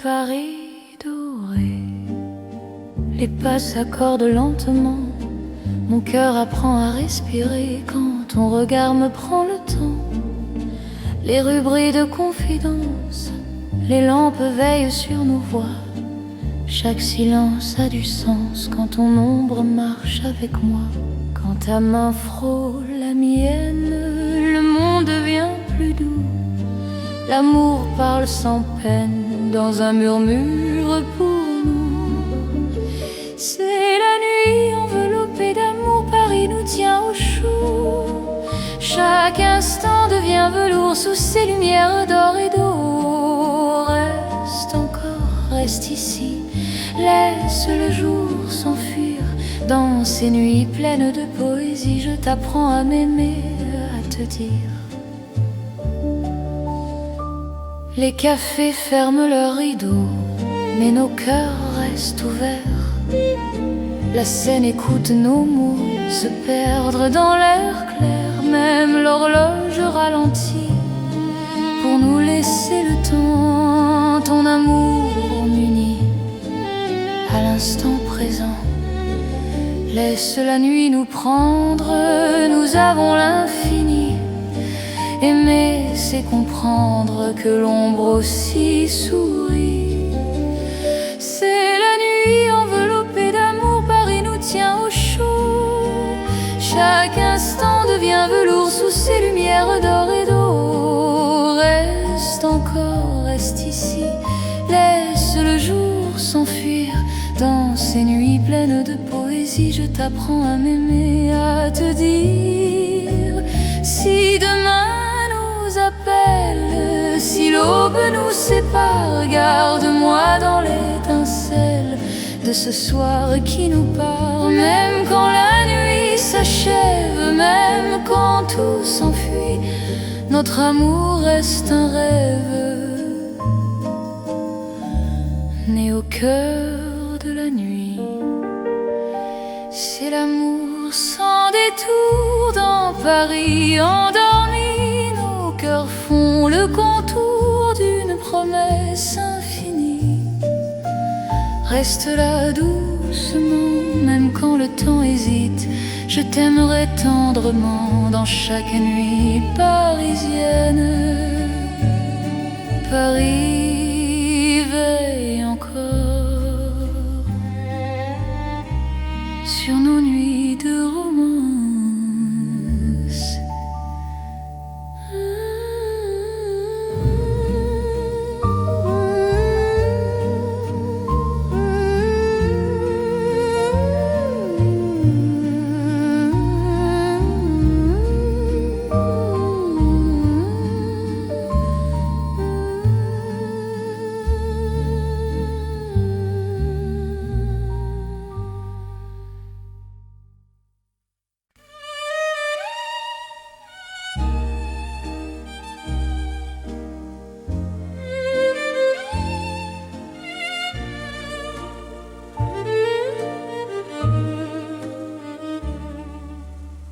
Paris doré. Les pas s'accordent lentement, mon cœur apprend à respirer quand ton regard me prend le temps. Les rues brillent de confidence, les lampes veillent sur nos voix. Chaque silence a du sens quand ton ombre marche avec moi. Quand ta main frôle la mienne, le monde devient plus doux. L'amour parle sans peine dans un murmure pour nous. C'est la nuit enveloppée d'amour, Paris nous tient au chaud. Chaque instant devient velours sous ces lumières d'or et d'eau. Reste encore, reste ici, laisse le jour s'enfuir. Dans ces nuits pleines de poésie, je t'apprends à m'aimer, à te dire. Les cafés ferment leurs rideaux, mais nos cœurs restent ouverts. La scène écoute nos mots se perdre dans l'air clair. Même l'horloge ralentit pour nous laisser le temps. Ton amour m'unit à l'instant présent. Laisse la nuit nous prendre, nous avons l'infini. Aimer, c'est comprendre que l'ombre aussi sourit. C'est la nuit enveloppée d'amour, Paris nous tient au chaud. Chaque instant devient velours sous ces lumières d'or et d'eau. Reste encore, reste ici, laisse le jour s'enfuir. Dans ces nuits pleines de poésie, je t'apprends à m'aimer, à te dire. Si demain nous appelle, si l'aube nous sépare, garde-moi dans l'étincelle de ce soir qui nous part. Même quand la nuit s'achève, même quand tout s'enfuit, notre amour reste un rêve né au cœur de la nuit. C'est l'amour sans détour dans Paris endormi. Nos cœurs font le contour d'une promesse infinie. Reste là doucement, même quand le temps hésite. Je t'aimerai tendrement dans chaque nuit parisienne. Paris veille encore sur nos nuits de romance.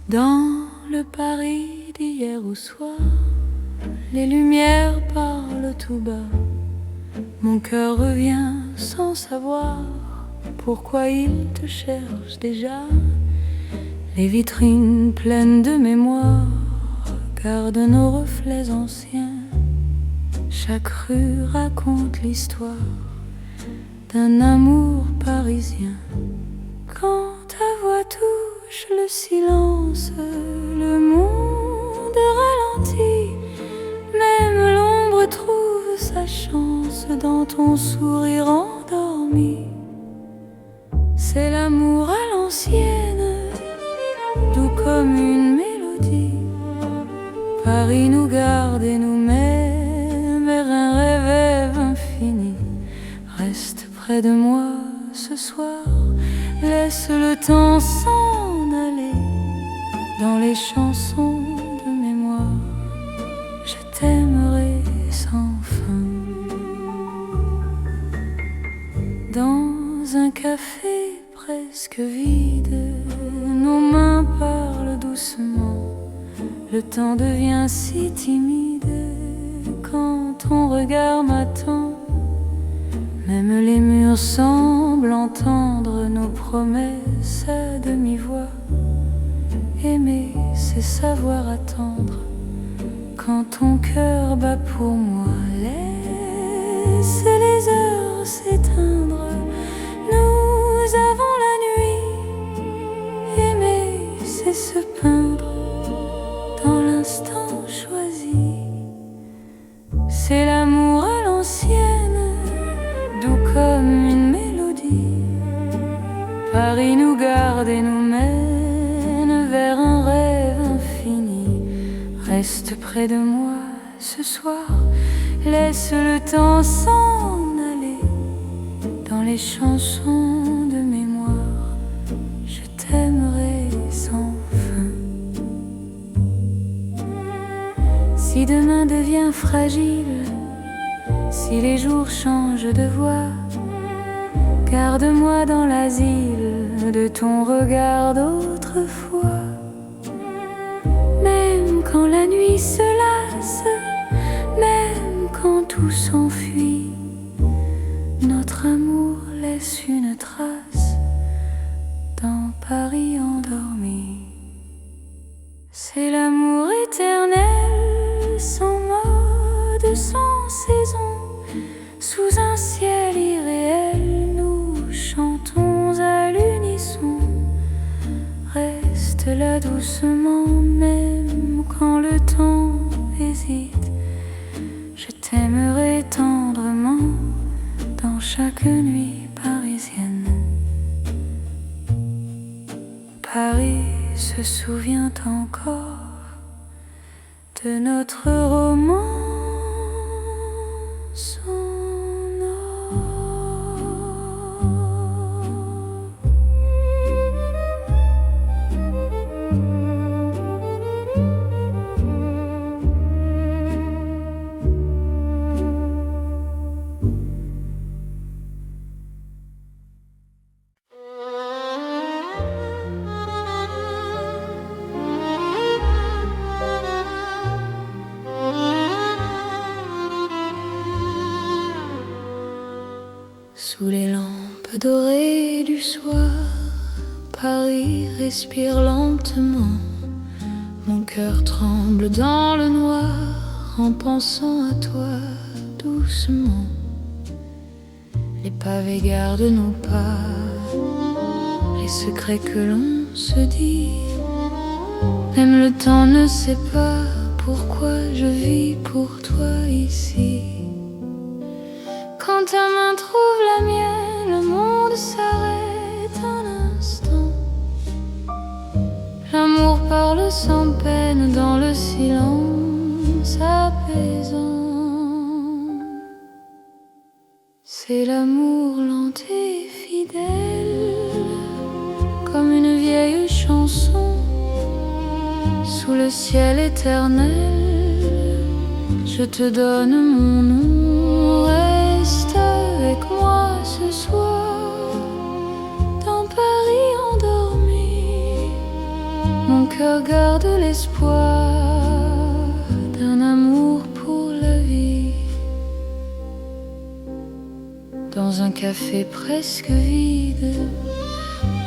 Dans le Paris d'hier au soir, les lumières parlent tout bas. Mon cœur revient sans savoir pourquoi il te cherche déjà. Les vitrines pleines de mémoire gardent nos reflets anciens. Chaque rue raconte l'histoire d'un amour parisien. Quand ta voix touche le silence, le monde ralentit. Même l'ombre trouve sa chance dans ton sourire endormi. C'est l'amour à l'ancienne, doux comme une mélodie. Paris nous garde et nous met vers un rêve infini. Reste près de moi ce soir, laisse le temps s'en aller dans les chansons de mémoire. Je t'aimerai sans fin. Dans un café presque vide, nos mains parlent doucement. Le temps devient si timide quand ton regard m'attend. Même les murs semblent entendre nos promesses à demi-voix. Aimer, c'est savoir attendre quand ton cœur bat pour moi. Laisse les heures s'éteindre, nous avons la nuit. Aimer, c'est se peindre dans l'instant choisi. C'est l'amour à l'ancienne, doux comme une mélodie. Paris nous garde et nous mène vers un rêve infini. Reste près de moi ce soir, laisse le temps s'en aller. Dans les chansons de mémoire, je t'aimerai sans fin. Si demain devient fragile, si les jours changent de voix, garde-moi dans l'asile de ton regard d'autrefois. Même quand la nuit se lasse, même quand tout s'enfuit, notre amour laisse une trace dans Paris endormi. C'est l'amour éternel, sans mode, sans saison. Sous un ciel irréel, nous chantons à l'unisson. Reste là doucement, même quand le temps hésite. Je t'aimerai tendrement dans chaque nuit parisienne. Paris se souvient encore de notre romance. Sous les lampes dorées du soir, Paris respire lentement. Mon cœur tremble dans le noir en pensant à toi doucement. Les pavés gardent nos pas, les secrets que l'on se dit. Même le temps ne sait pas pourquoi je vis pour toi ici. Quand ta main trouve la mienne, le monde s'arrête un instant. L'amour parle sans peine dans le silence apaisant. C'est l'amour lent et fidèle, comme une vieille chanson. Sous le ciel éternel, je te donne mon nom. Reste avec moi ce soir, dans Paris endormi. Mon cœur garde l'espoir d'un amour pour la vie. Dans un café presque vide,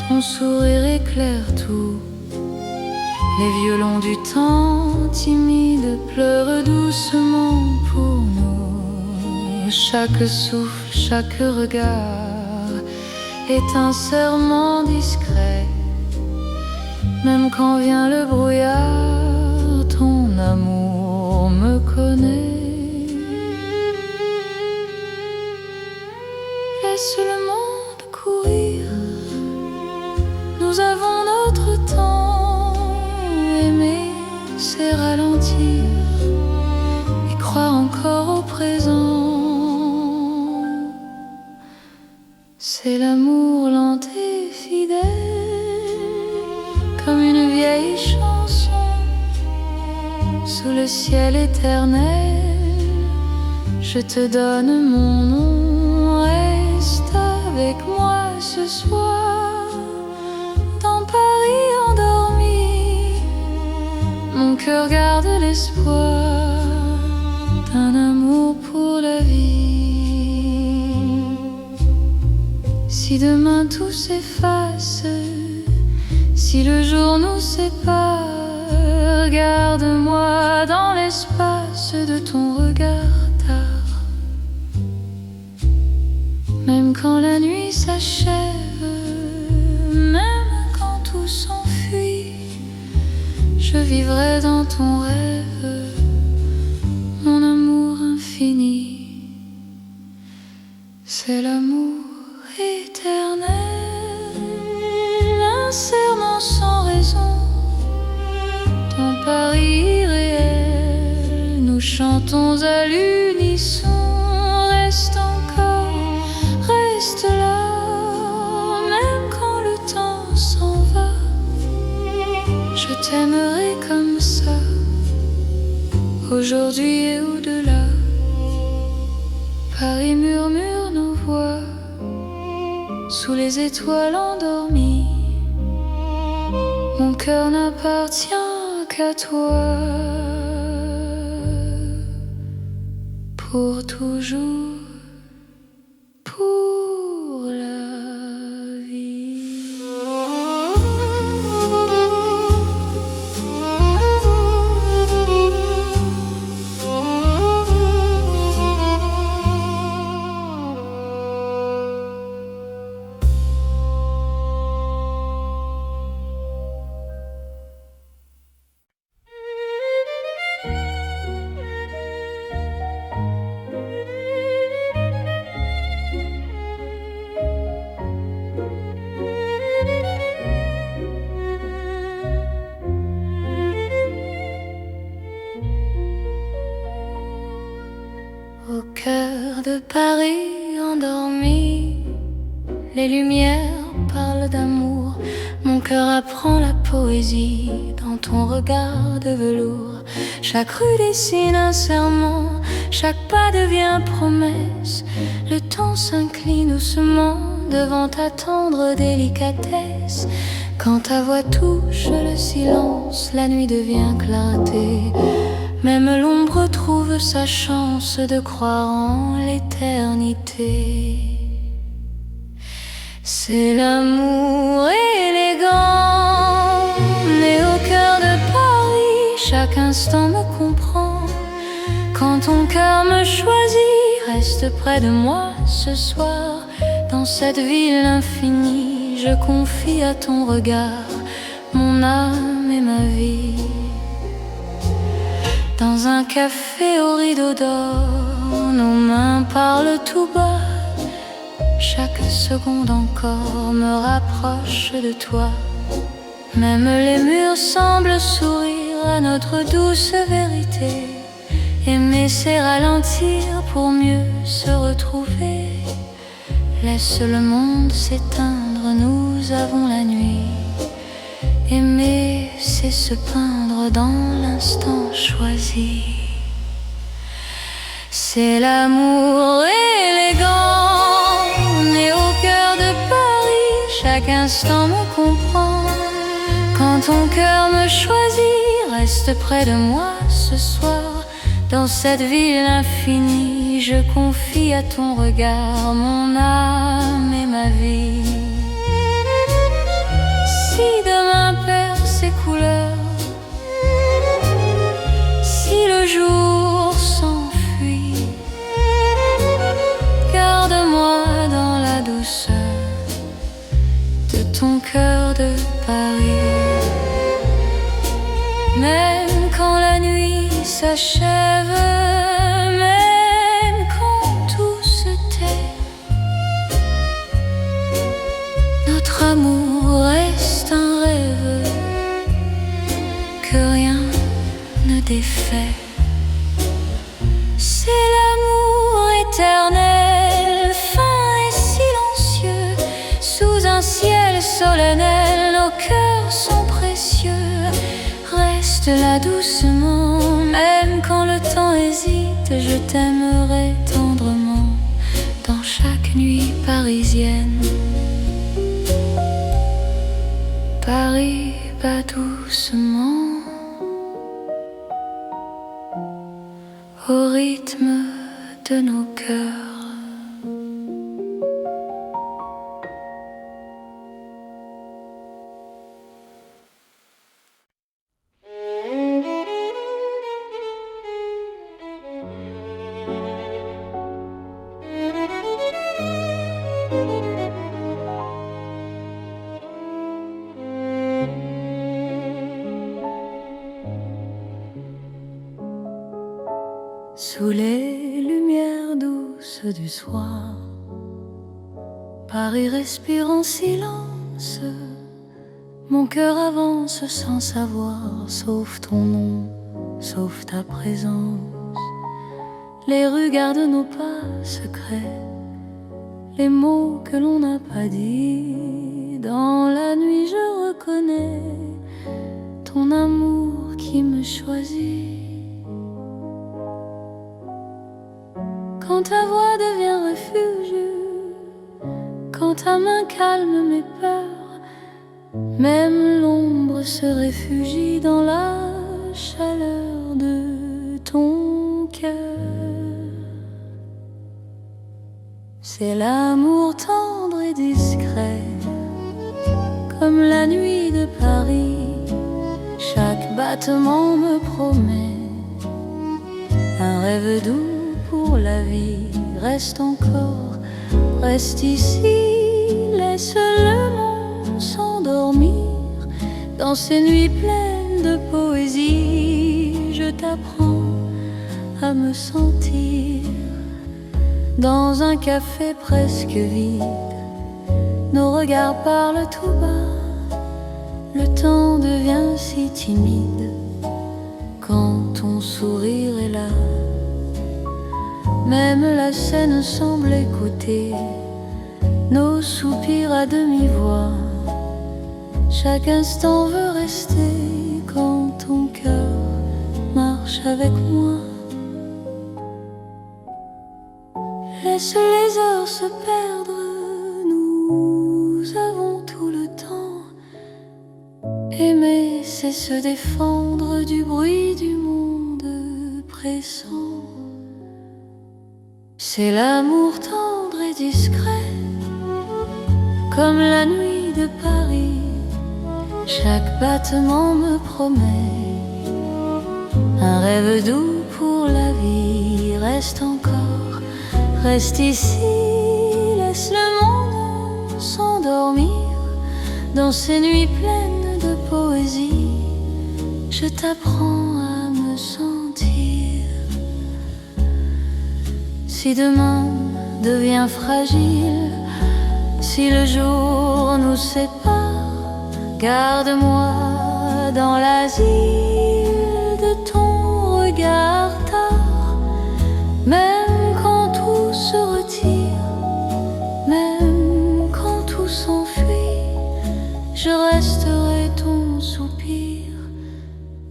ton sourire éclaire tout. Les violons du temps timide pleurent doucement pour nous. Chaque souffle, chaque regard est un serment discret. Même quand vient le brouillard, ton amour me connaît. Laisse le monde courir, nous avons notre temps. Aimer, c'est ralentir et croire encore au présent. C'est l'amour lent et fidèle, comme une vieille chanson. Sous le ciel éternel, je te donne mon nom. Reste avec moi ce soir, dans Paris endormi. Mon cœur garde l'espoir d'un amour pour la vie. demain tout s'efface, si le jour nous sépare, garde-moi dans l'espace de ton regard tard. Même quand la nuit s'achève, même quand tout s'enfuit, je vivrai dans ton rêve, mon amour infini. C'est l'amour éternel, un serment sans raison, ton pari irréel, nous chantons à l'unisson. Reste encore, reste là, même quand le temps s'en va, je t'aimerai comme ça, aujourd'hui et au-delà. Paris murmure nos voix sous les étoiles endormies, mon cœur n'appartient qu'à toi, pour toujours, pour la vie. Au cœur de Paris endormi, les lumières parlent d'amour. Mon cœur apprend la poésie dans ton regard de velours. Chaque rue dessine un serment, chaque pas devient promesse. Le temps s'incline doucement devant ta tendre délicatesse. Quand ta voix touche le silence, la nuit devient clarté. Même l'ombre trouve sa chance de croire en l'éternité. C'est l'amour élégant, né au cœur de Paris. Chaque instant me comprend. Quand ton cœur me choisit, reste près de moi ce soir. Dans cette ville infinie, je confie à ton regard mon âme et ma vie. Dans un café au rideau d'or, nos mains parlent tout bas. Chaque seconde encore me rapproche de toi. Même les murs semblent sourire à notre douce vérité. Aimer c'est ralentir pour mieux se retrouver. Laisse le monde s'éteindre, nous avons la nuit. Aimer, c'est se peindre dans l'instant choisi. C'est l'amour élégant, né au cœur de Paris. Chaque instant me comprend. Quand ton cœur me choisit, reste près de moi ce soir. Dans cette ville infinie, je confie à ton regard mon âme et ma vie. Si demain perd ses couleurs, si le jour s'enfuit, garde-moi dans la douceur de ton cœur de Paris. Même quand la nuit s'achève, même quand tout se tait, notre amour reste un rêve que rien ne défait. C'est l'amour éternel, fin et silencieux, sous un ciel solennel, nos cœurs sont précieux. Reste là doucement, même quand le temps hésite, je t'aimerai tendrement dans chaque nuit parisienne. Paris bat doucement au rythme de nos cœurs. Sous les lumières douces du soir, Paris respire en silence. Mon cœur avance sans savoir, sauf ton nom, sauf ta présence. Les rues gardent nos pas secrets, les mots que l'on n'a pas dit. Dans la nuit je reconnais ton amour qui me choisit. Quand ta voix devient refuge, quand ta main calme mes peurs, même l'ombre se réfugie dans la chaleur de ton cœur. C'est l'amour tendre et discret, comme la nuit de Paris. Chaque battement me promet un rêve doux pour la vie. Reste encore, reste ici, laisse le monde s'endormir dans ces nuits pleines de poésie. Je t'apprends à me sentir dans un café presque vide. Nos regards parlent tout bas, le temps devient si timide quand ton sourire est là. Même la scène semble écouter nos soupirs à demi-voix. Chaque instant veut rester quand ton cœur marche avec moi. Laisse les heures se perdre, nous avons tout le temps. Aimer, c'est se défendre du bruit du monde pressant. C'est l'amour tendre et discret, comme la nuit de Paris. Chaque battement me promet un rêve doux pour la vie. Reste encore, reste ici, laisse le monde s'endormir dans ces nuits pleines de poésie. Je t'apprends à me sentir. Si demain devient fragile, si le jour nous sépare, garde-moi dans l'asile de ton regard tard. Même quand tout se retire, même quand tout s'enfuit, je resterai ton soupir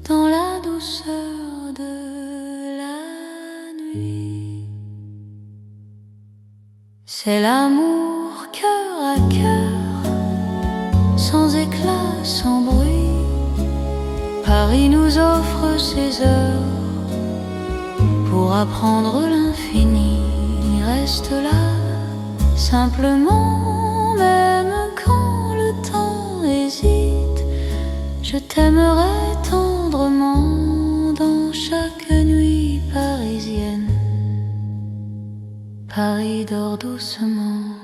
dans la douceur de la nuit. C'est l'amour cœur à cœur, sans éclat, sans bruit. Paris nous offre ses heures pour apprendre l'infini. Reste là, simplement, même quand le temps hésite. Je t'aimerai tendrement dans chaque nuit parisienne. Paris dort doucement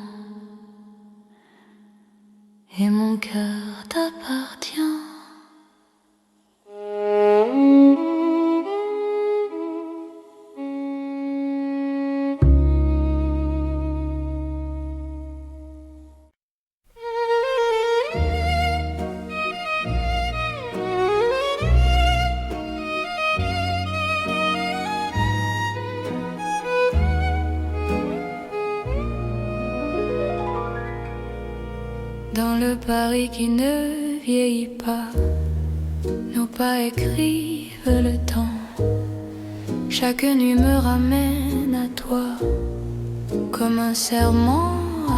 et mon cœur t'appartient. Dans le Paris qui ne vieillit pas, nos pas écrivent le temps. Chaque nuit me ramène à toi, comme un serment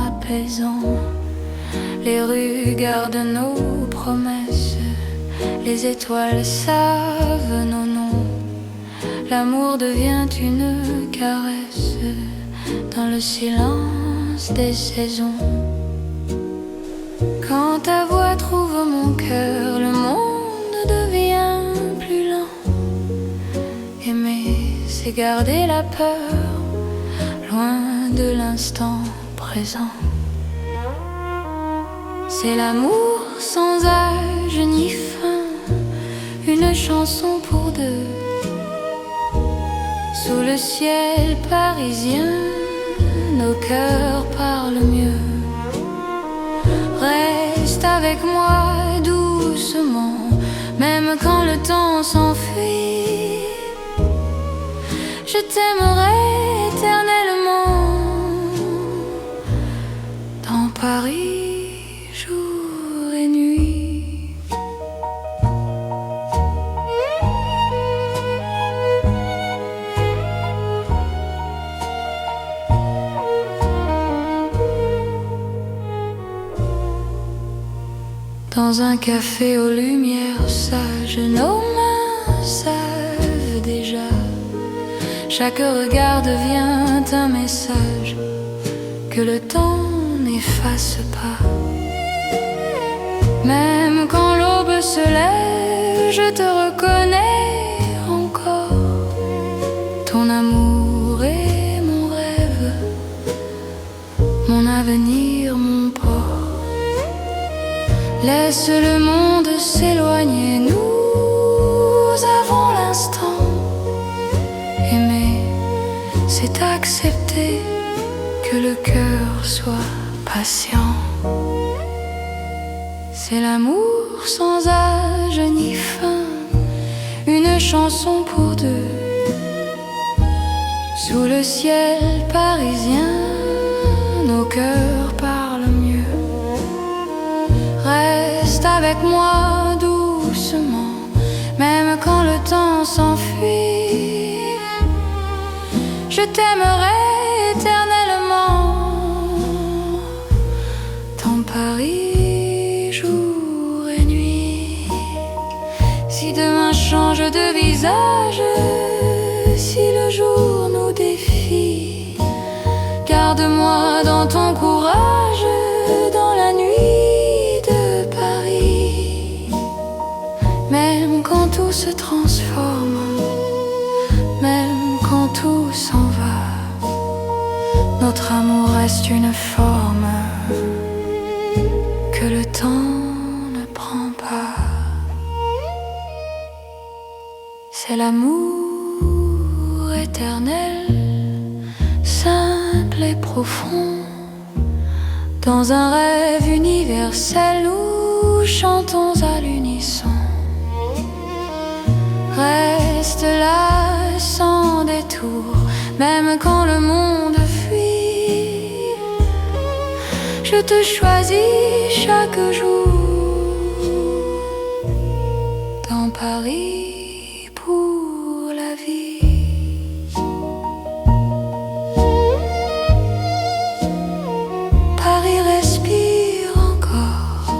apaisant. Les rues gardent nos promesses, les étoiles savent nos noms. L'amour devient une caresse dans le silence des saisons. Quand ta voix trouve mon cœur, le monde devient plus lent. Aimer, c'est garder la peur, loin de l'instant présent. C'est l'amour sans âge ni fin, une chanson pour deux. Sous le ciel parisien, nos cœurs parlent mieux. Reste avec moi doucement, même quand le temps s'enfuit. Je t'aimerai éternellement dans Paris, jour et nuit. Dans un café aux lumières sages, nos mains savent déjà. Chaque regard devient un message que le temps n'efface pas. Même quand l'aube se lève, je te reconnais encore. Ton amour est mon rêve, mon avenir, mon port. Laisse le monde s'éloigner, nous avons l'instant. Aimer, c'est accepter que le cœur soit patient. C'est l'amour sans âge ni fin, une chanson pour deux. Sous le ciel parisien, nos cœurs parlent mieux. Reste avec moi doucement, même quand le temps s'enfuit. Je t'aimerai éternellement dans Paris, jour et nuit. Si demain change de visage, si le jour nous défie, garde-moi dans ton courage, dans la nuit de Paris. Même quand tout se transforme, même quand tout s'en va, notre amour reste une forme que le temps ne prend pas. C'est l'amour éternel, simple et profond. Dans un rêve universel, nous chantons à l'unisson. Reste là sans détour, même quand le monde fuit. Je te choisis chaque jour dans Paris pour la vie. Paris respire encore.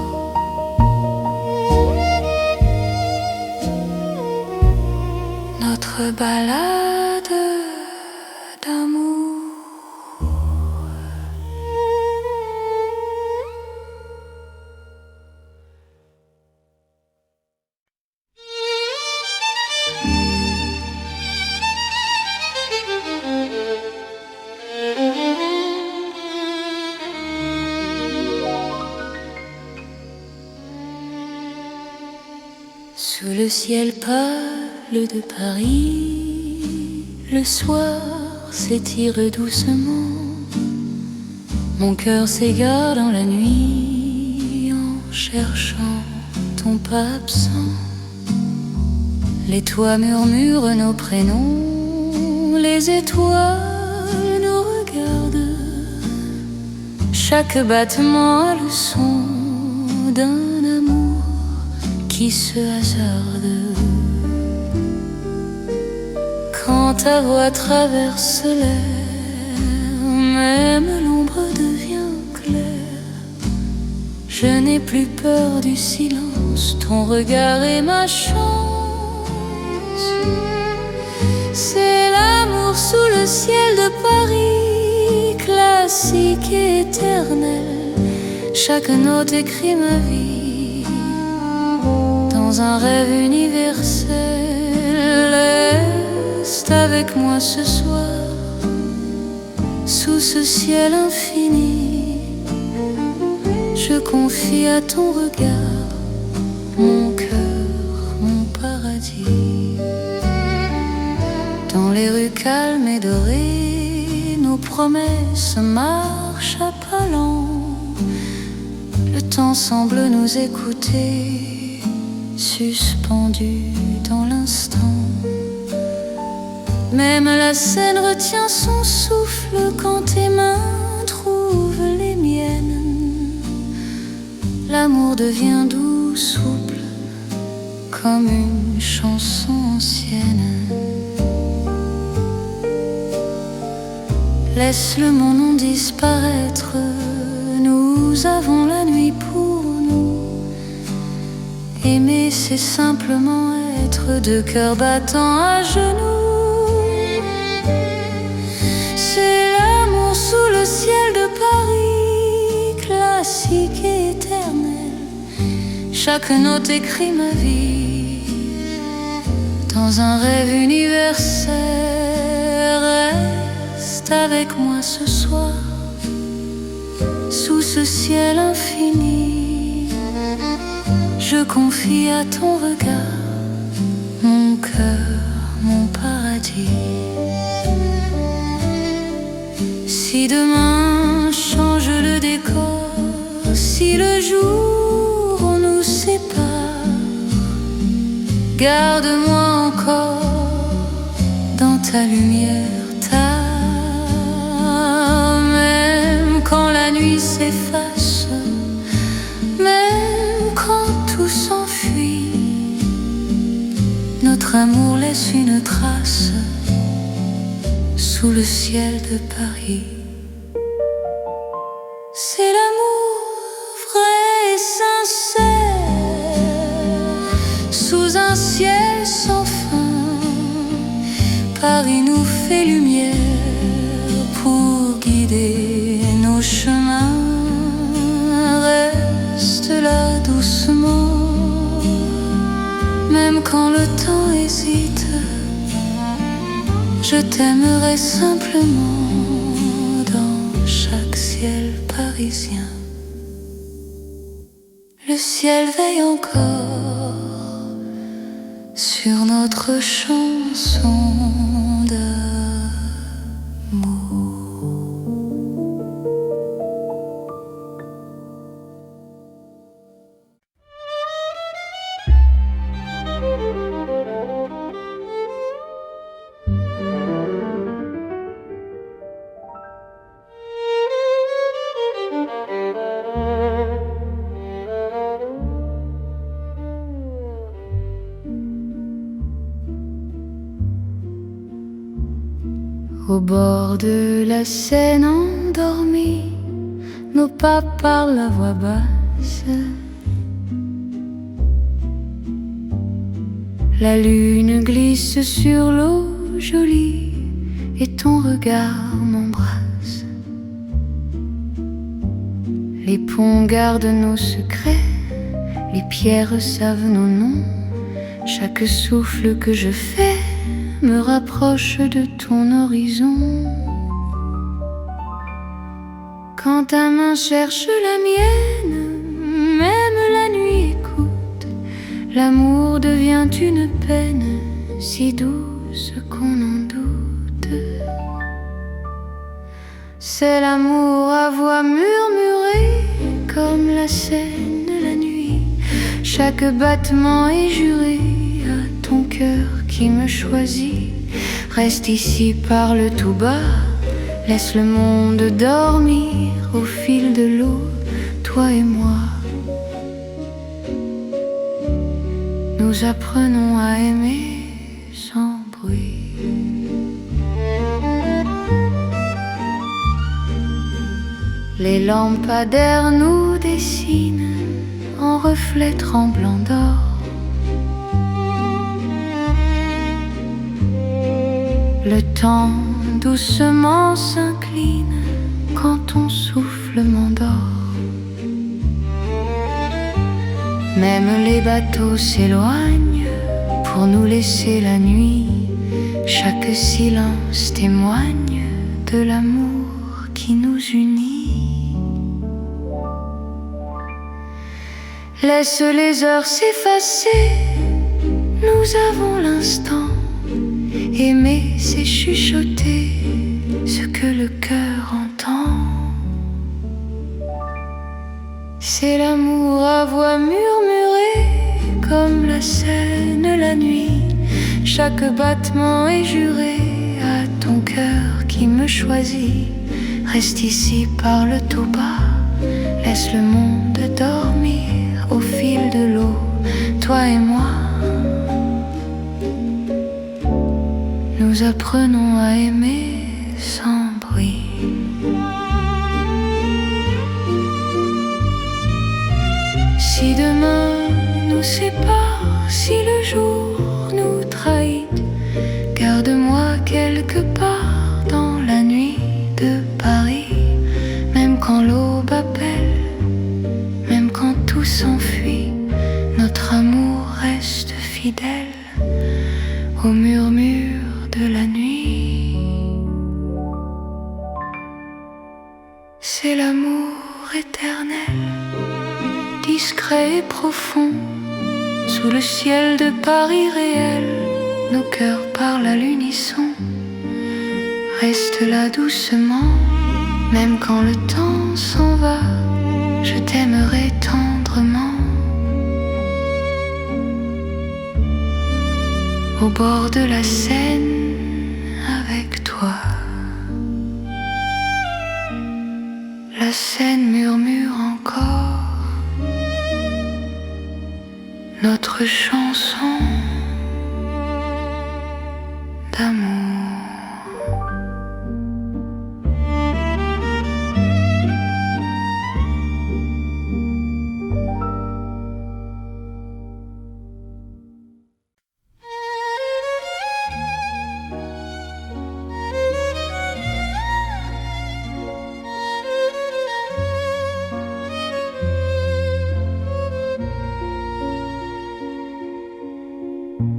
Notre balade d'amour. Sous le ciel pâle de Paris, le soir s'étire doucement. Mon cœur s'égare dans la nuit en cherchant ton pas absent. Les toits murmurent nos prénoms, les étoiles nous regardent. Chaque battement a le son d'un amour qui se hasarde. Quand ta voix traverse l'air, même l'ombre devient claire. Je n'ai plus peur du silence, ton regard est ma chance. C'est l'amour sous le ciel de Paris, classique et éternel. Chaque note écrit ma vie dans un rêve universel. Reste avec moi ce soir, sous ce ciel infini. Je confie à ton regard mon cœur, mon paradis. Dans les rues calmes promesses marchent à pas lents. Le temps semble nous écouter, suspendu dans l'instant. Même la scène retient son souffle quand tes mains trouvent les miennes. L'amour devient doux, souple, comme une chanson ancienne. Laisse le monde disparaître, nous avons la nuit pour nous. Aimer, c'est simplement être deux cœurs battants à genoux. C'est l'amour sous le ciel de Paris, classique et éternel. Chaque note écrit ma vie dans un rêve universel. Reste avec moi ce soir, sous ce ciel infini. Je confie à ton regard mon cœur, mon paradis. Si demain change le décor, si le jour nous sépare, garde-moi encore dans ta lumière, même quand la nuit s'efface, même quand tout s'enfuit, notre amour laisse une trace sous le ciel de Paris. C'est l'amour vrai et sincère, sous un ciel sans fin. Paris nous fait lumière pour guider nos chemins. Reste là doucement, même quand le temps hésite. Je t'aimerai simplement dans chaque ciel parisien. Le ciel veille encore sur notre chanson d'amour. Au bord de la Seine endormie, nos pas parlent à voix basse. La lune glisse sur l'eau jolie et ton regard m'embrasse. Les ponts gardent nos secrets, les pierres savent nos noms. Chaque souffle que je fais me rapproche de ton horizon. Quand ta main cherche la mienne, même la nuit écoute. L'amour devient une peine si douce qu'on en doute. C'est l'amour à voix murmurée, comme la Seine la nuit. Chaque battement est juré à ton cœur qui me choisit. Reste ici, parle tout bas, laisse le monde dormir au fil de l'eau, toi et moi. Nous apprenons à aimer sans bruit. Les lampadaires nous dessinent en reflets tremblants d'or. Le temps doucement s'incline quand ton souffle m'endort. Même les bateaux s'éloignent pour nous laisser la nuit. Chaque silence témoigne de l'amour qui nous unit. Laisse les heures s'effacer, nous avons l'instant. Aimer, c'est chuchoter ce que le cœur C'est l'amour à voix murmurée, comme la Seine la nuit. Chaque battement est juré à ton cœur qui me choisit. Reste ici, parle tout bas, laisse le monde dormir au fil de l'eau, toi et moi. Nous apprenons à aimer sans bruit. Si demain nous sépare, si le jour nous trahit, garde-moi quelque part dans la nuit de Paris. Même quand l'aube appelle, même quand tout s'enfuit, notre amour reste fidèle au murmure de la nuit. C'est l'amour éternel, discret et profond, sous le ciel de Paris réel, nos cœurs parlent à l'unisson. Reste là doucement, même quand le temps s'en va, je t'aimerai tendrement. Au bord de la Seine, avec toi. La Seine murmure encore notre chanson d'amour.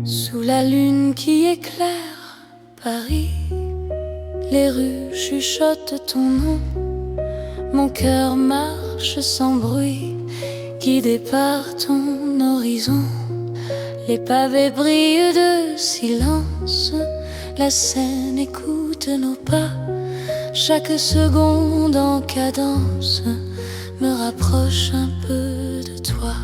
Sous la lune qui éclaire Paris, les rues chuchotent ton nom. Mon cœur marche sans bruit, guidé par ton horizon. Les pavés brillent de silence, la Seine écoute nos pas. Chaque seconde en cadence me rapproche un peu de toi.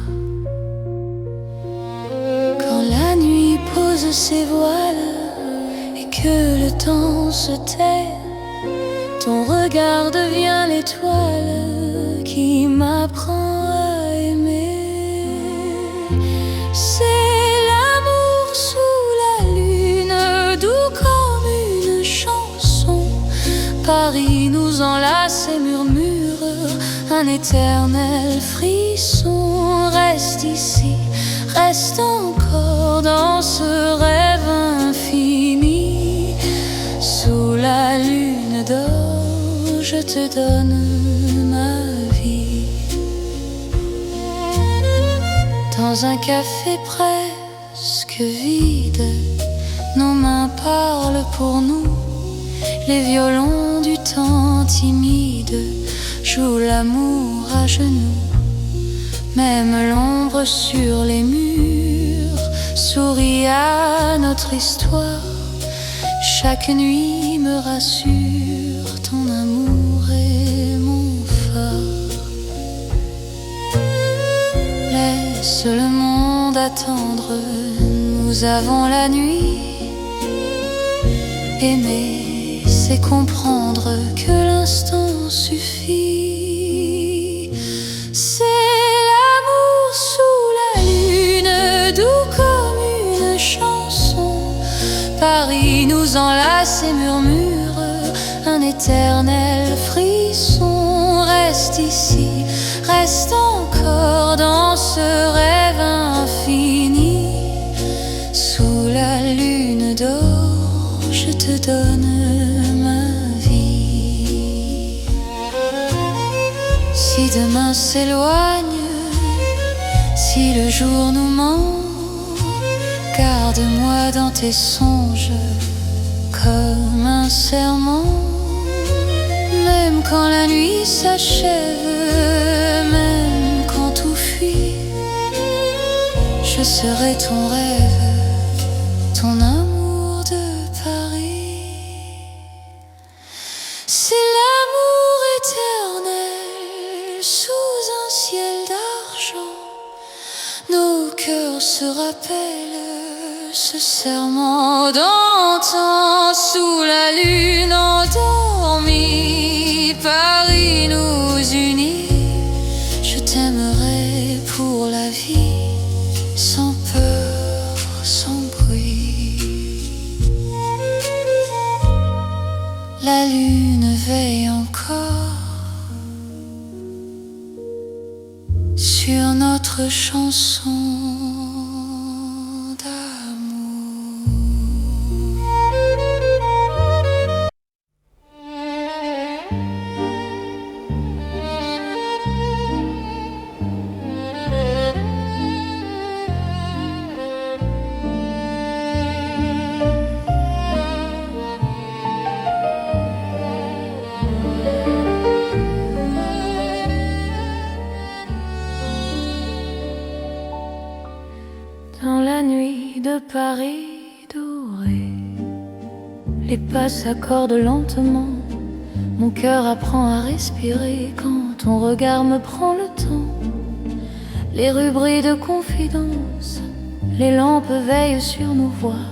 La nuit pose ses voiles et que le temps se tait, ton regard devient l'étoile qui m'apprend à aimer. C'est l'amour sous la lune, doux comme une chanson. Paris nous enlace et murmure un éternel frisson. Reste ici, reste encore dans ce rêve infini. Sous la lune d'or, je te donne ma vie. Dans un café presque vide, nos mains parlent pour nous. Les violons du temps timide jouent l'amour à genoux. Même l'ombre sur les murs sourit à notre histoire. Chaque nuit me rassure, ton amour est mon phare. Laisse le monde attendre, nous avons la nuit. Aimer, c'est comprendre que l'instant suffit. C'est doux comme une chanson. Paris nous enlace et murmure un éternel frisson. Reste ici, reste encore dans ce rêve infini. Sous la lune d'or, je te donne ma vie. Si demain s'éloigne, si le jour nous ment, garde-moi dans tes songes comme un serment. Même quand la nuit s'achève, même quand tout fuit, je serai ton rêve, ton amour de Paris. C'est l'amour éternel sous un ciel cœur se rappelle ce serment d'antan sous la lune endormie. Paris nous unit, je t'aimerai pour la vie, sans peur, sans bruit. La lune veille encore sur notre chanson d'amour. Dans la nuit de Paris doré, les pas s'accordent lentement. Mon cœur apprend à respirer quand ton regard me prend le temps. Les rues brillent de confidence, les lampes veillent sur nos voix.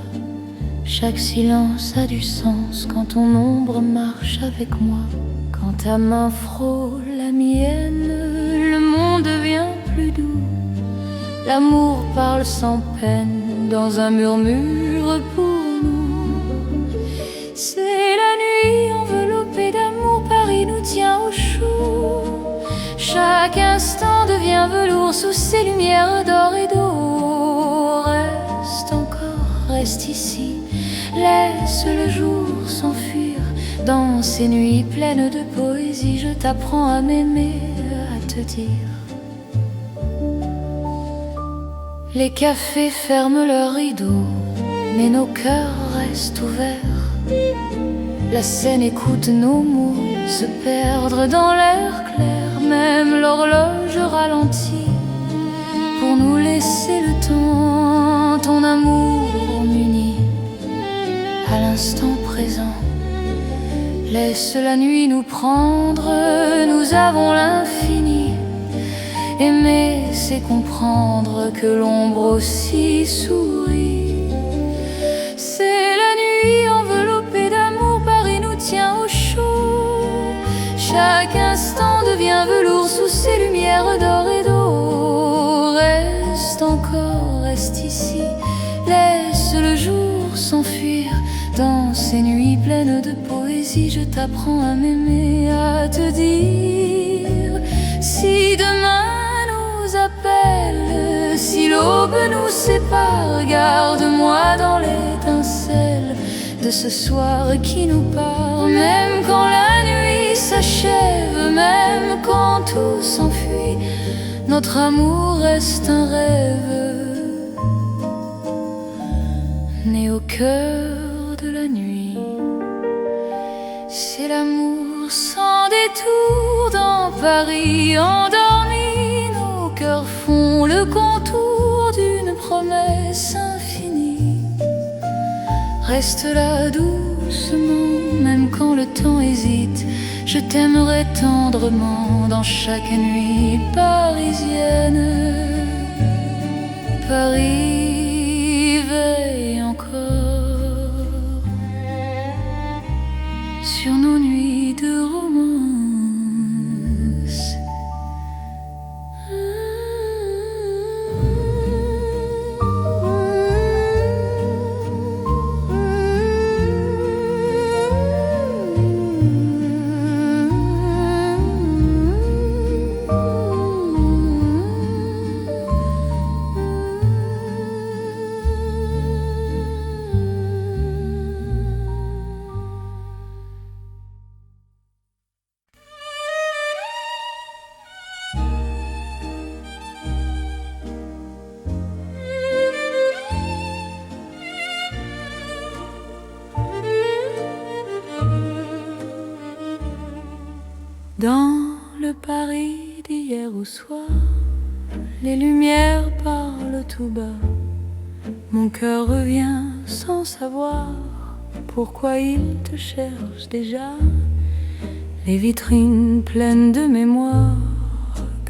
Chaque silence a du sens quand ton ombre marche avec moi. Quand ta main frôle la mienne, le monde devient plus doux. L'amour parle sans peine dans un murmure pour nous. C'est la nuit enveloppée d'amour, Paris nous tient au chaud. Chaque instant devient velours sous ces lumières d'or et d'eau. Reste encore, reste ici, laisse le jour s'enfuir. Dans ces nuits pleines de poésie, je t'apprends à m'aimer, à te dire. Les cafés ferment leurs rideaux, mais nos cœurs restent ouverts. La scène écoute nos mots se perdre dans l'air clair. Même l'horloge ralentit pour nous laisser le temps. Ton amour m'unit à l'instant présent. Laisse la nuit nous prendre, nous avons l'infini. Aimer, c'est comprendre que l'ombre aussi sourit. C'est la nuit enveloppée d'amour, Paris nous tient au chaud. Chaque instant devient velours sous ces lumières d'or et d'eau. Reste encore, reste ici, laisse le jour s'enfuir. Dans ces nuits pleines de poésie, je t'apprends à m'aimer, à te dire. Si demain appelle, si l'aube nous sépare, garde-moi dans l'étincelle de ce soir qui nous part. Même quand la nuit s'achève, même quand tout s'enfuit, notre amour reste un rêve né au cœur de la nuit. C'est l'amour sans détour dans Paris endormi. Cœurs font le contour d'une promesse infinie. Reste là doucement, même quand le temps hésite. Je t'aimerai tendrement dans chaque nuit parisienne. Paris veille encore sur nos nuits de romance. Dans le Paris d'hier au soir, les lumières parlent tout bas. Mon cœur revient sans savoir pourquoi il te cherche déjà. Les vitrines pleines de mémoire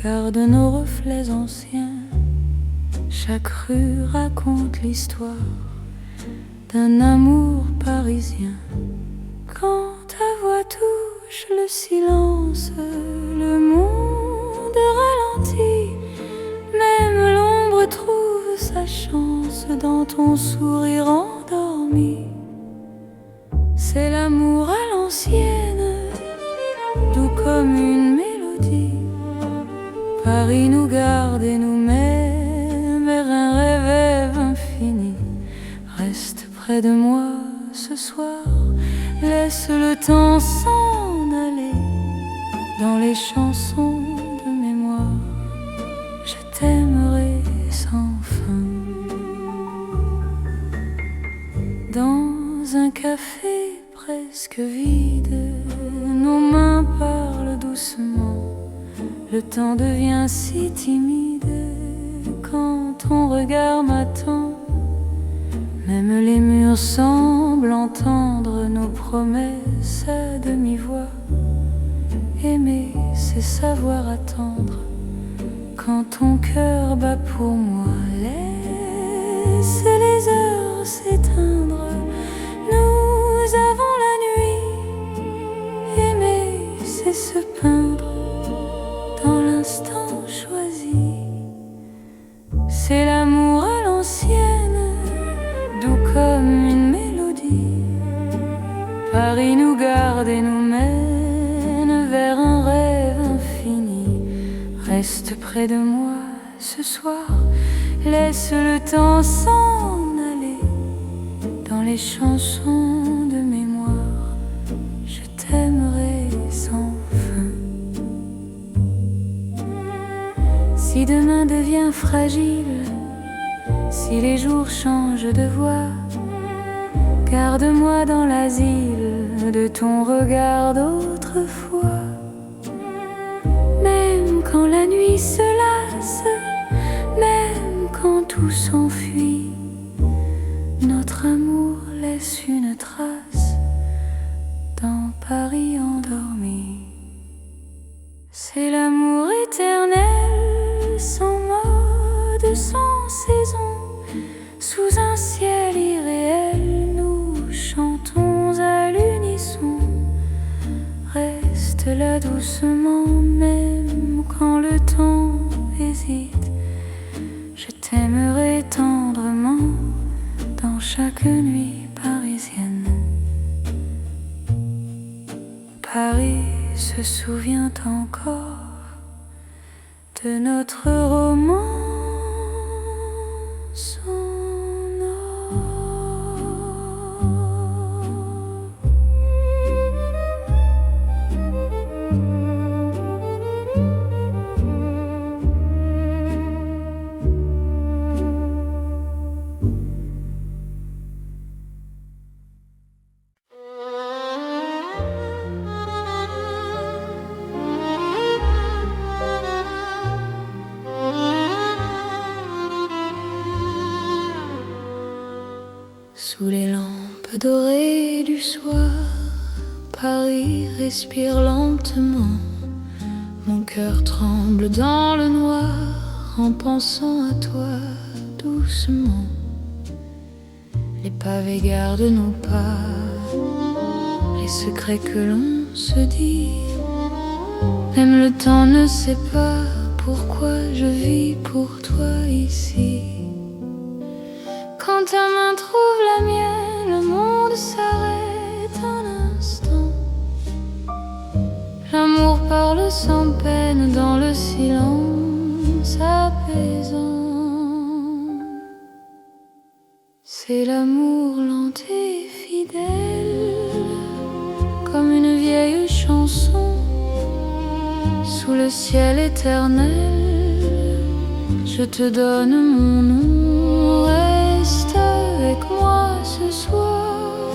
gardent nos reflets anciens Chaque rue raconte l'histoire d'un amour parisien. Quand ta voix touche le silence, le monde ralentit. Même l'ombre trouve sa chance dans ton sourire endormi. C'est l'amour à l'ancienne, doux comme une mélodie. Paris nous garde et nous mène vers un rêve infini. Reste près de moi ce soir, laisse le temps s'en aller dans les chansons de mémoire. Je t'aimerai sans fin. Dans un café presque vide, nos mains parlent doucement. Le temps devient si timide quand ton regard m'attend. Même les murs semblent entendre nos promesses à demi-voix. Aimer, c'est savoir attendre quand ton cœur bat pour moi. Laisse les heures s'éteindre, nous avons la nuit. Aimer, c'est se peindre dans l'instant choisi. C'est l'amour à l'ancienne, doux comme une mélodie. Paris nous garde et nous mène vers un rêve infini. Reste près de moi ce soir, laisse le temps s'en aller dans les chansons de mémoire. Je t'aimerai sans fin. Si demain devient fragile, si les jours changent de voix, garde-moi dans l'asile de ton regard d'autrefois. Même quand la nuit se lasse, même quand tout s'enfuit, notre amour laisse une trace dans Paris endormi. C'est l'amour éternel, sans mode, sans saison. Sous un ciel irréel, nous chantons à l'unisson. Reste là doucement, même quand le temps hésite. Je t'aimerai tendrement dans chaque nuit parisienne. Paris se souvient encore de notre romance. Sous les lampes dorées du soir, Paris respire lentement. Mon cœur tremble dans le noir en pensant à toi doucement. Les pavés gardent nos pas, les secrets que l'on se dit. Même le temps ne sait pas pourquoi je vis pour toi ici. Quand ta main trouve la mienne, le monde s'arrête un instant. L'amour parle sans peine dans le silence apaisant. C'est l'amour lent et fidèle, comme une vieille chanson. Sous le ciel éternel, je te donne mon nom. Reste avec moi ce soir,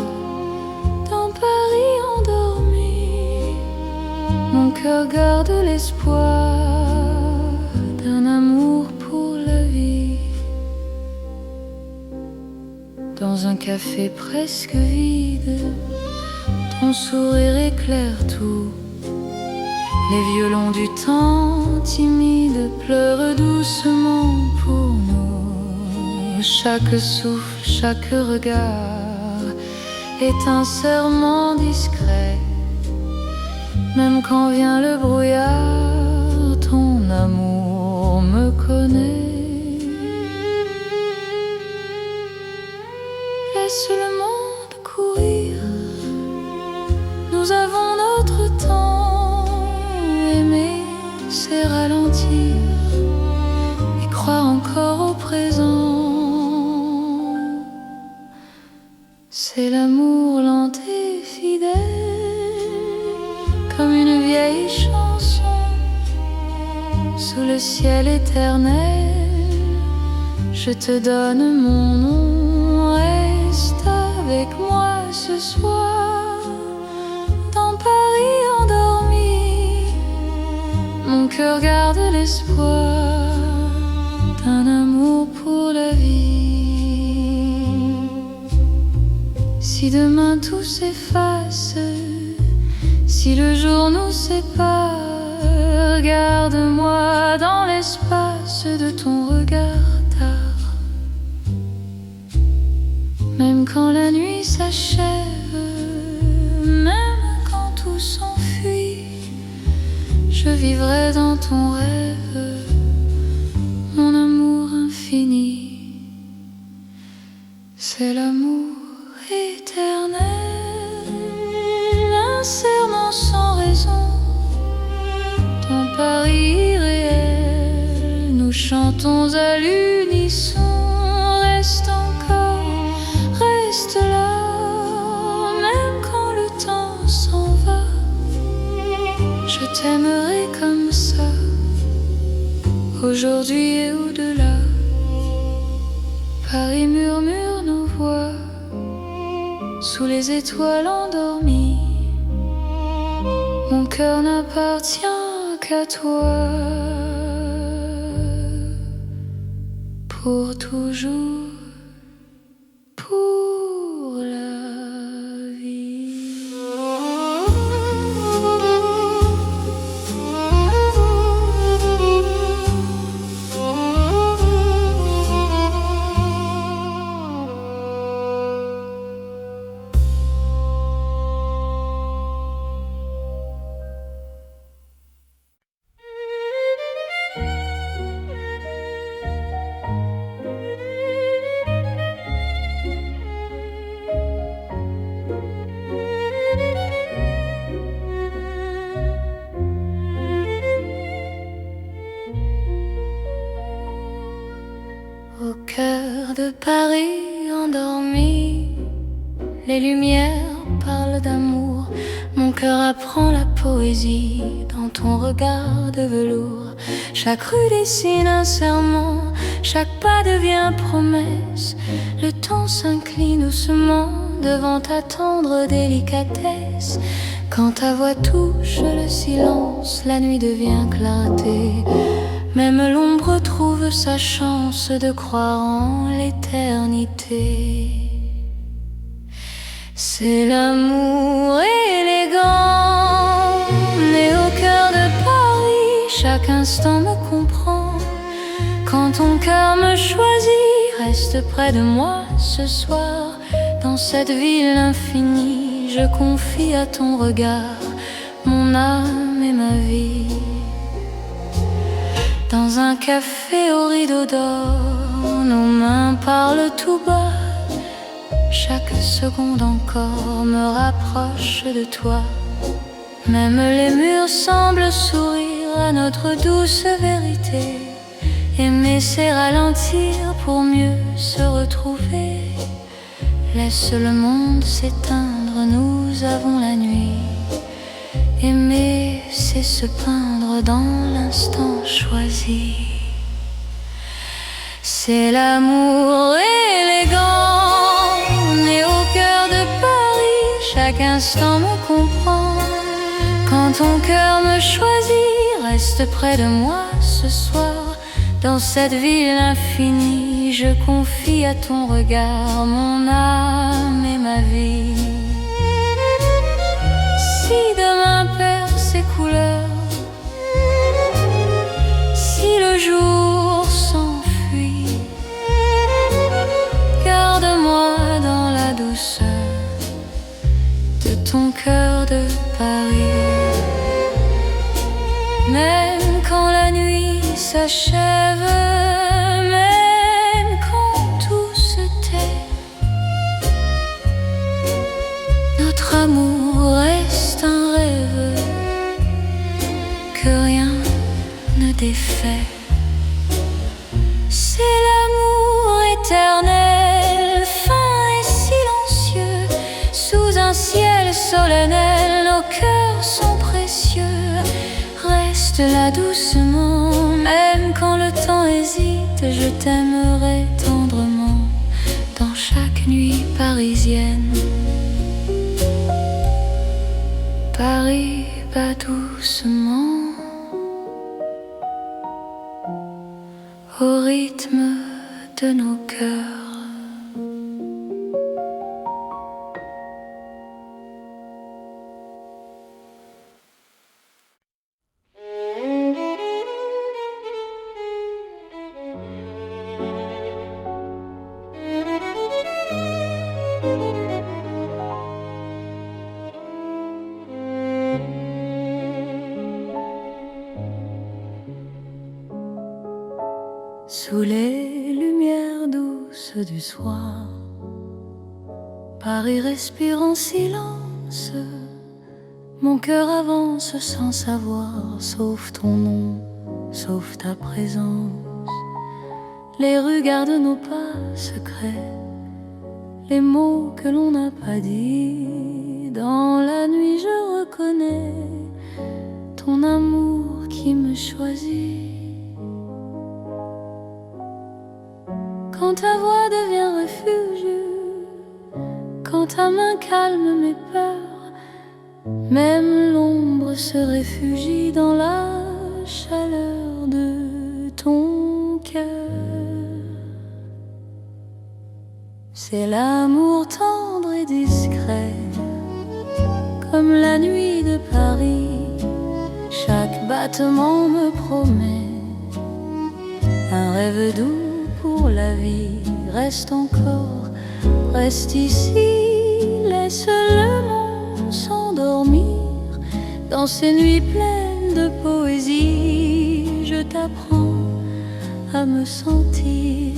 dans Paris endormi. Mon cœur garde l'espoir d'un amour pour la vie. Dans un café presque vide, ton sourire éclaire tout. Les violons du temps timide pleurent doucement pour nous. chaque souffle, chaque regard est un serment discret. Même quand vient le brouillard, ton amour me connaît. Laisse le monde courir, nous avons notre temps. Aimer, c'est ralentir et croire encore au présent. C'est l'amour lent et fidèle, comme une vieille chanson sous le ciel éternel. Je te donne mon nom, reste avec moi ce soir. Dans Paris endormi, mon cœur garde l'espoir d'un amour pour la vie. Si demain tout s'efface, si le jour nous sépare, garde-moi dans l'espace de ton regard tard. Même quand la nuit s'achève, même quand tout s'enfuit, je vivrai dans ton rêve, mon amour infini. C'est l'amour éternel, un serment sans raison. Ton Paris irréel, nous chantons à l'unisson. Reste encore, reste là, même quand le temps s'en va. Je t'aimerai comme ça, aujourd'hui et au-delà. Paris murmure nos voix sous les étoiles endormies. Mon cœur n'appartient qu'à toi, pour toujours, pour la vie. Au cœur de Paris endormi, les lumières parlent d'amour. Mon cœur apprend la poésie dans ton regard de velours. Chaque rue dessine un serment, chaque pas devient promesse. Le temps s'incline doucement devant ta tendre délicatesse. Quand ta voix touche le silence, la nuit devient clarté. Même l'ombre trouve sa chance de croire en l'éternité. C'est l'amour élégant, né au cœur de Paris. Chaque instant me comprend. Quand ton cœur me choisit, reste près de moi ce soir. Dans cette ville infinie, je confie à ton regard mon âme et ma vie. Dans un café au rideau d'or, nos mains parlent tout bas. Chaque seconde encore me rapproche de toi. Même les murs semblent sourire à notre douce vérité. Aimer, c'est ralentir pour mieux se retrouver. Laisse le monde s'éteindre, nous avons la nuit. Aimer, c'est se peindre dans l'instant choisi. C'est l'amour élégant, né au cœur de Paris. Chaque instant me comprend. Quand ton cœur me choisit, reste près de moi ce soir. Dans cette ville infinie, je confie à ton regard mon âme et ma vie. Si demain perd ses couleurs, si le jour s'enfuit, ton cœur de Paris. Même quand la nuit s'achève, même quand tout se tait, notre amour reste un rêve que rien ne défait. C'est l'amour éternel, fin et silencieux, sous un ciel solennel, nos cœurs sont précieux. Reste là doucement, même quand le temps hésite, je t'aimerai tendrement dans chaque nuit parisienne. Paris bat doucement au rythme de nos cœurs. Sous les lumières douces du soir, Paris respire en silence. Mon cœur avance sans savoir, sauf ton nom, sauf ta présence. Les rues gardent nos pas secrets, les mots que l'on n'a pas dit. Dans la nuit je reconnais ton amour qui me choisit. Quand ta voix devient refuge, quand ta main calme mes peurs, même l'ombre se réfugie dans la chaleur de ton cœur. C'est l'amour tendre et discret, comme la nuit de Paris. Chaque battement me promet un rêve doux pour la vie. Reste encore, reste ici, laisse le monde s'endormir dans ces nuits pleines de poésie. Je t'apprends à me sentir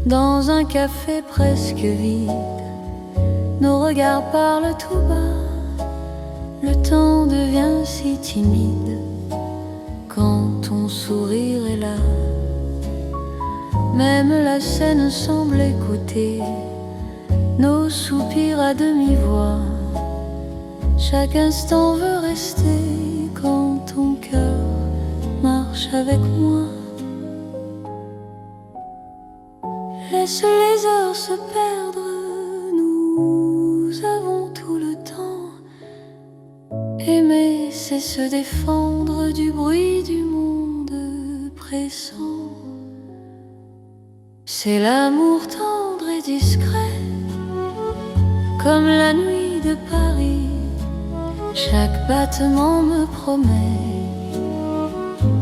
dans un café presque vide. Nos regards parlent tout bas, le temps devient si timide quand ton sourire est là. Même la scène semble écouter nos soupirs à demi-voix. Chaque instant veut rester quand ton cœur marche avec moi. Laisse les heures se perdre, nous avons tout le temps. Aimer, c'est se défendre du bruit du monde pressant. C'est l'amour tendre et discret, comme la nuit de Paris. Chaque battement me promet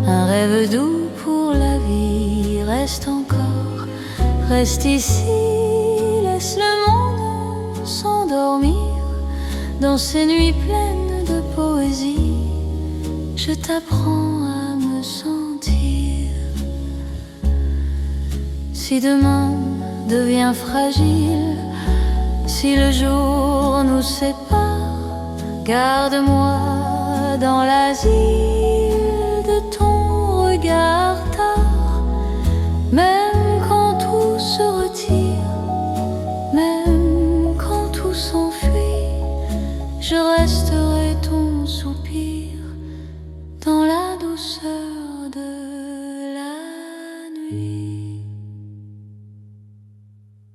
un rêve doux pour la vie. Reste encore, reste ici, laisse le monde s'endormir dans ces nuits pleines de poésie. Je t'apprends à me sentir. Si demain devient fragile, si le jour nous sépare, garde-moi dans l'asile de ton regard tard. Même quand tout se retire, même quand tout s'enfuit, je resterai ton soupir dans la douceur de la nuit.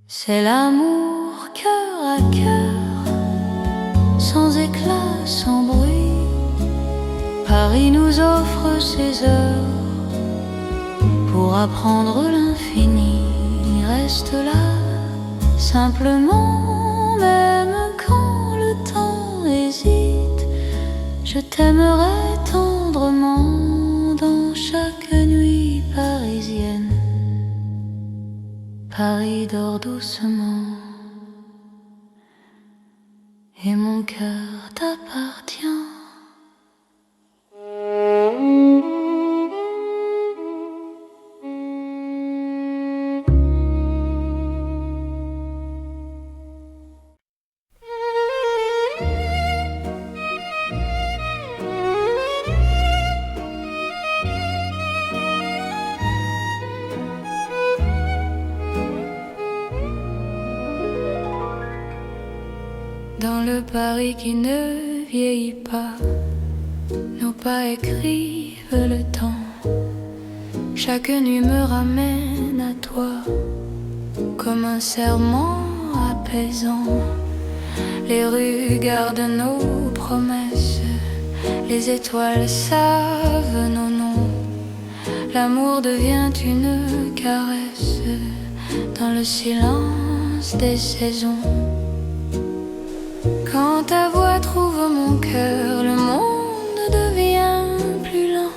C'est l'amour cœur à cœur, sans éclat, sans bruit. Paris nous offre ses heures pour apprendre l'infini. Reste là, simplement, même quand le temps hésite. Je t'aimerai tendrement dans chaque nuit parisienne. Paris dort doucement et mon cœur t'appartient. Dans le Paris qui ne vieillit pas, nos pas écrivent le temps. Chaque nuit me ramène à toi, comme un serment apaisant. Les rues gardent nos promesses, les étoiles savent nos noms. L'amour devient une caresse dans le silence des saisons. Quand ta voix trouve mon cœur, le monde devient plus lent.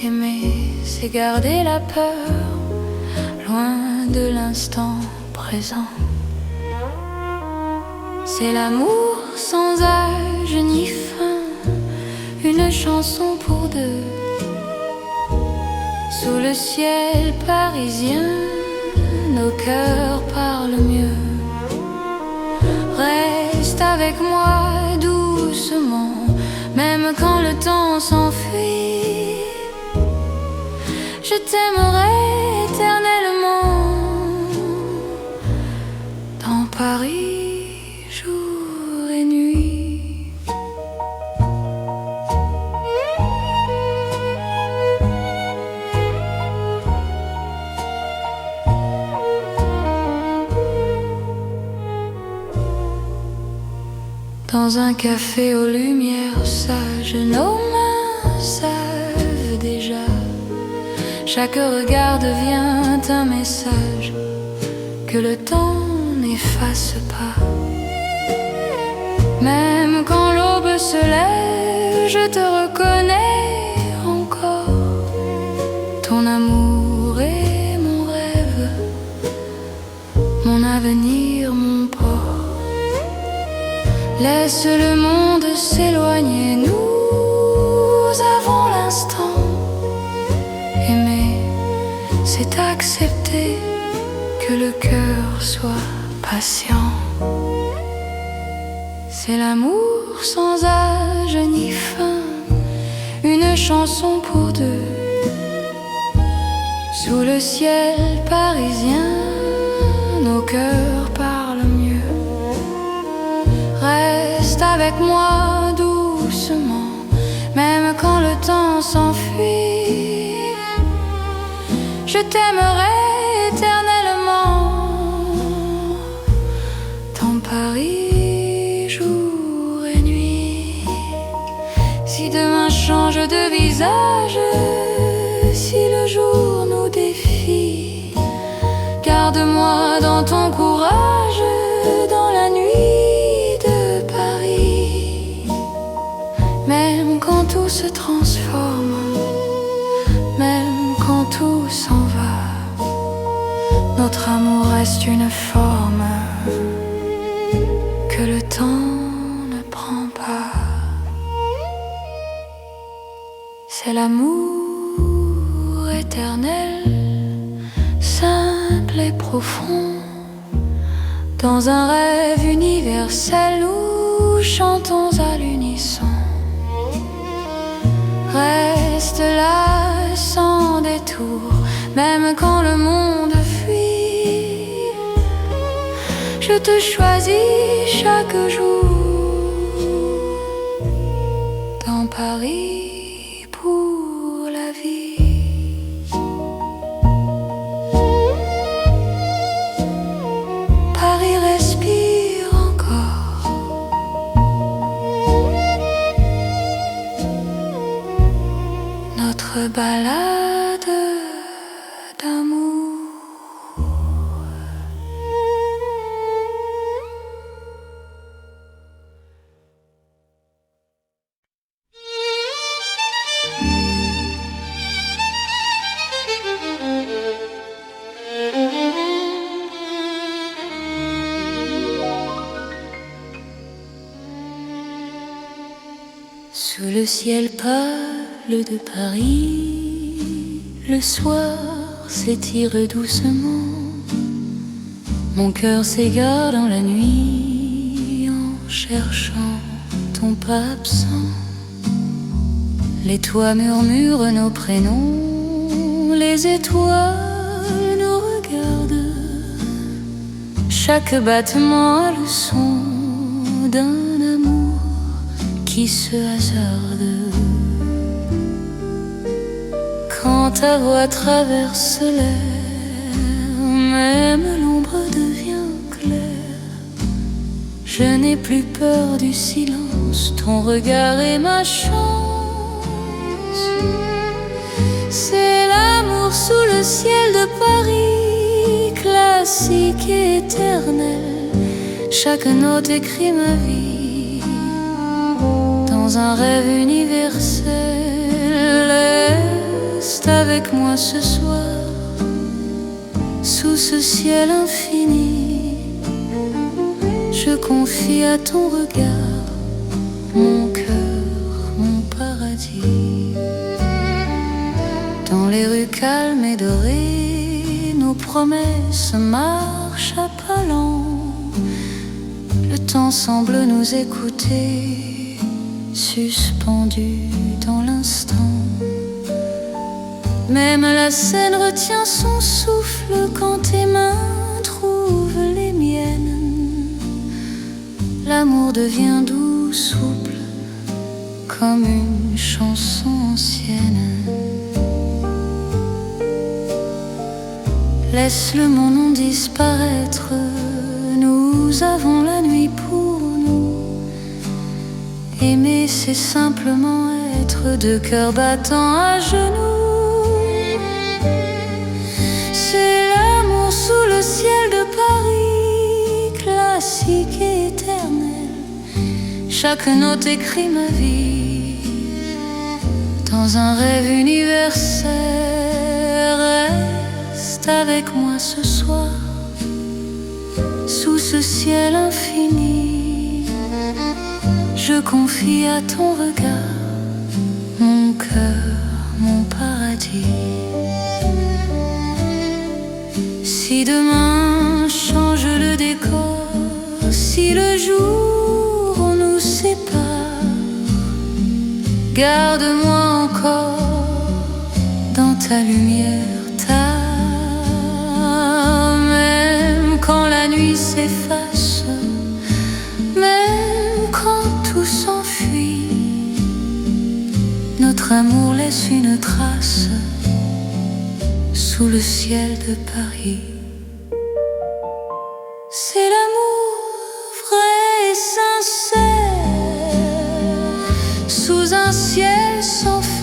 Aimer, c'est garder la peur, loin de l'instant présent. C'est l'amour sans âge ni fin, une chanson pour deux. Sous le ciel parisien, nos cœurs parlent mieux. Reste avec moi doucement, même quand le temps s'enfuit. Je t'aimerai éternellement, dans Paris, jour et nuit. Dans un café aux lumières sages, nos mains savent déjà. Chaque regard devient un message que le temps n'efface pas. Même quand l'aube se lève, je te reconnais encore. Ton amour est mon rêve, mon avenir, mon port. Laisse le monde s'éloigner, nous avons l'instant. Aimer, c'est accepter que le cœur soit patient. C'est l'amour sans âge ni fin, une chanson pour deux. Sous le ciel parisien, nos cœurs parlent mieux. Reste avec moi doucement, même quand le temps s'enfuit. Je t'aimerai éternellement, dans Paris, jour et nuit. Si demain change de visage, si le jour nous défie, garde-moi dans ton courage, dans la nuit de Paris. Même quand tout se transforme, même quand tout s'en va, notre amour reste une forme que le temps ne prend pas. C'est l'amour éternel, simple et profond. Dans un rêve universel, nous chantons à l'unisson. Reste là sans détour, même quand le monde fuit. Je te choisis chaque jour, dans Paris pour la vie. Paris respire encore. Notre balade d'amour. Sous le ciel pâle de Paris, le soir s'étire doucement. Mon cœur s'égare dans la nuit en cherchant ton pas absent. Les toits murmurent nos prénoms, les étoiles nous regardent. Chaque battement a le son d'un amour qui se hasarde. Quand ta voix traverse l'air, même l'ombre devient claire. Je n'ai plus peur du silence, ton regard est ma chance. C'est l'amour sous le ciel de Paris, classique et éternel. Chaque note écrit ma vie dans un rêve universel. Reste avec moi ce soir, sous ce ciel infini. Je confie à ton regard mon cœur, mon paradis. Dans les rues calmes et dorées, nos promesses marchent à pas lents. Le temps semble nous écouter, suspendu dans l'instant. Même la scène retient son souffle quand tes mains trouvent les miennes. L'amour devient doux, souple, comme une chanson ancienne. Laisse le monde disparaître, nous avons la nuit pour nous. Aimer, c'est simplement être deux cœurs battant à genoux. C'est l'amour sous le ciel de Paris, classique et éternel. Chaque note écrit ma vie dans un rêve universel. Reste avec moi ce soir, sous ce ciel infini. Je confie à ton regard mon cœur, mon paradis. Si demain change le décor, si le jour nous sépare, garde-moi encore dans ta lumière. Même quand la nuit s'efface, même quand tout s'enfuit, notre amour laisse une trace sous le ciel de Paris. C'est l'amour vrai et sincère, sous un ciel sans fin.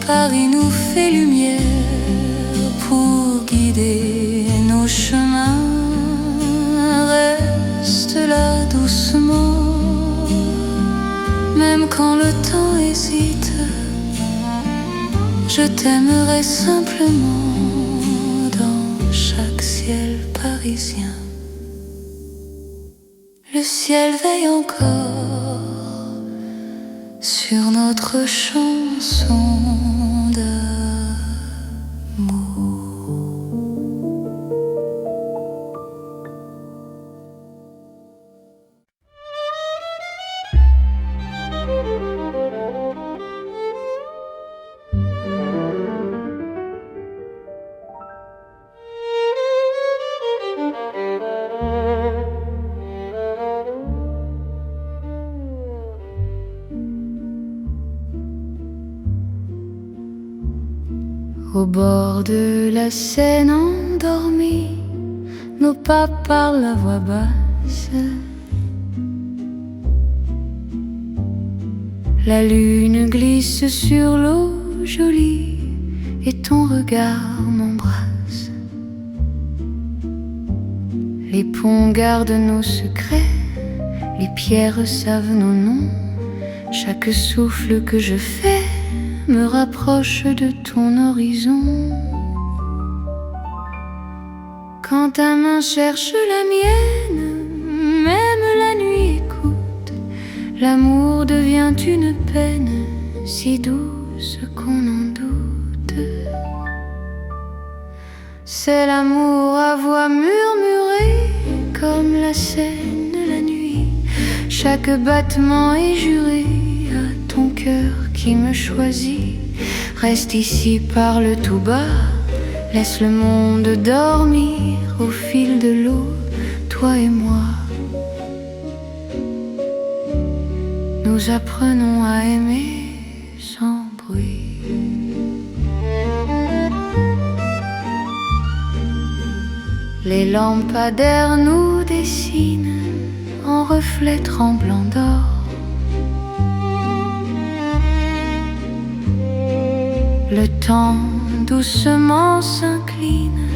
Paris nous fait lumière pour guider nos chemins. Reste là doucement, même quand le temps hésite. Je t'aimerai simplement dans chaque ciel parisien. Le ciel veille encore sur notre chanson d'amour. Au bord de la Seine endormie, nos pas parlent à voix basse. La lune glisse sur l'eau jolie et ton regard m'embrasse. Les ponts gardent nos secrets, les pierres savent nos noms. Chaque souffle que je fais me rapproche de ton horizon. Quand ta main cherche la mienne, même la nuit écoute L'amour devient une peine si douce qu'on en doute. C'est l'amour à voix murmurée comme la Seine la nuit. Chaque battement est juré à ton cœur qui me choisit. Reste ici, parle tout bas, laisse le monde dormir au fil de l'eau, toi et moi. Nous apprenons à aimer sans bruit. Les lampadaires nous dessinent en reflets tremblants d'or. Le temps doucement s'incline